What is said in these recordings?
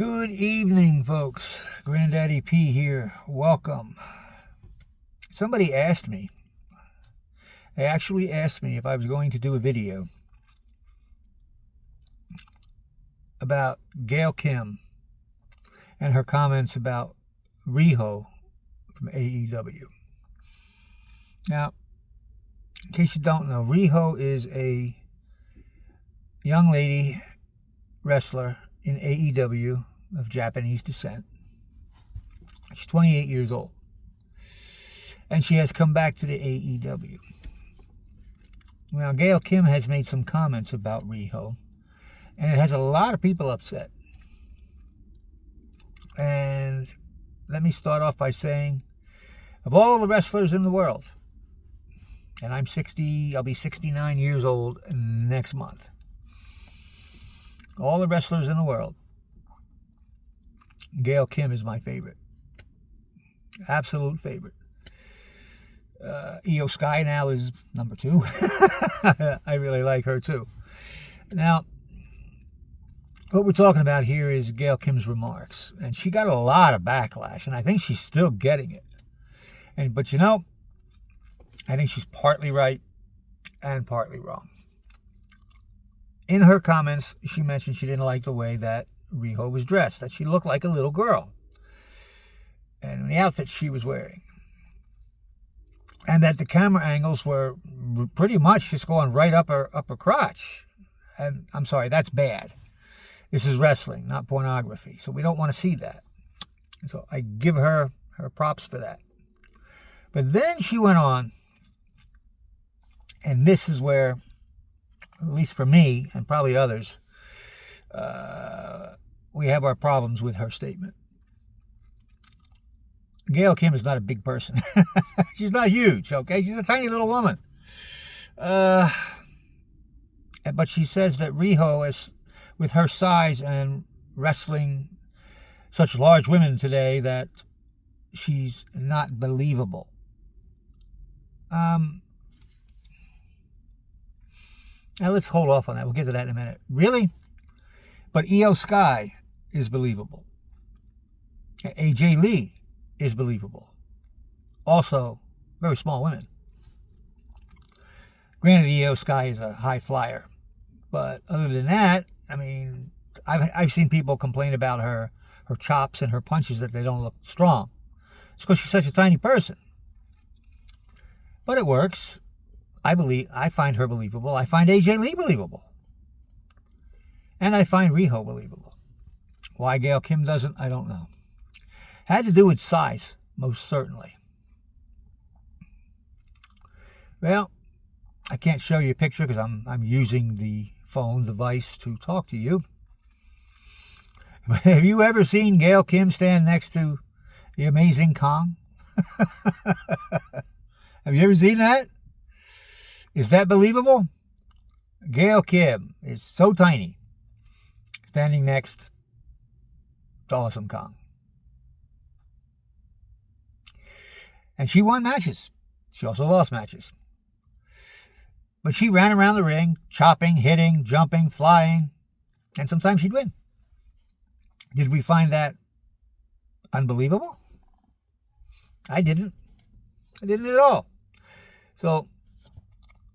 Good evening, folks. Granddaddy P here. Welcome. Somebody asked me, they actually asked me if I was going to do a video about Gail Kim and her comments about Riho from AEW. Now, in case you don't know, Riho is a young lady wrestler in AEW of Japanese descent. She's 28 years old. And she has come back to the AEW. Now, Gail Kim has made some comments about Riho, and it has a lot of people upset. And let me start off by saying, of all the wrestlers in the world, and I'll be 69 years old next month. All the wrestlers in the world, Gail Kim is my favorite. Absolute favorite. Io Sky now is number 2. I really like her too. Now, what we're talking about here is Gail Kim's remarks. And she got a lot of backlash, and I think she's still getting it. But you know, I think she's partly right and partly wrong. In her comments, she mentioned she didn't like the way that Riho was dressed, that she looked like a little girl, and the outfit she was wearing. And that the camera angles were pretty much just going right up her crotch. And I'm sorry, that's bad. This is wrestling, not pornography. So we don't want to see that. So I give her props for that. But then she went on, and this is where, at least for me and probably others, we have our problems with her statement. Gail Kim is not a big person. She's not huge, okay? She's a tiny little woman. But she says that Riho, is, with her size and wrestling such large women today, that she's not believable. Now let's hold off on that. We'll get to that in a minute. Really? But Io Sky is believable. AJ Lee is believable. Also, very small women. Granted, Io Sky is a high flyer. But other than that, I mean, I've seen people complain about her chops and her punches, that they don't look strong. It's because she's such a tiny person. But it works. I find her believable. I find AJ Lee believable. And I find Riho believable. Why Gail Kim doesn't, I don't know. Had to do with size, most certainly. Well, I can't show you a picture because I'm using the phone device to talk to you. But have you ever seen Gail Kim stand next to the amazing Kong? Have you ever seen that? Is that believable? Gail Kim is so tiny, standing next to Awesome Kong. And she won matches. She also lost matches. But she ran around the ring, chopping, hitting, jumping, flying, and sometimes she'd win. Did we find that unbelievable? I didn't. I didn't at all. So,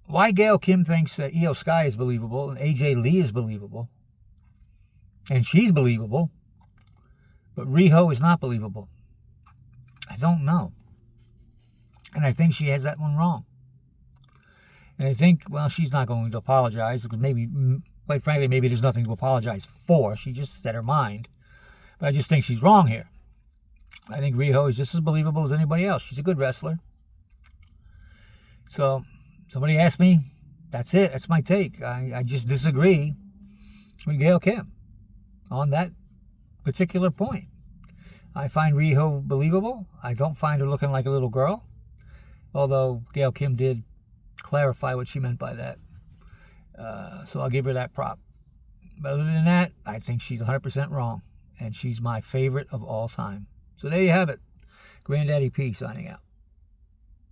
why Gail Kim thinks that Io Sky is believable and AJ Lee is believable, and she's believable, but Riho is not believable, I don't know. And I think she has that one wrong. And I think, well, she's not going to apologize, because maybe, quite frankly, maybe there's nothing to apologize for. She just said her mind. But I just think she's wrong here. I think Riho is just as believable as anybody else. She's a good wrestler. So, somebody asked me, that's it. That's my take. I just disagree with Gail Kim on that particular point. I find Riho believable. I don't find her looking like a little girl. Although Gail Kim did clarify what she meant by that. So I'll give her that prop. But other than that, I think she's 100% wrong. And she's my favorite of all time. So there you have it. Granddaddy P signing out.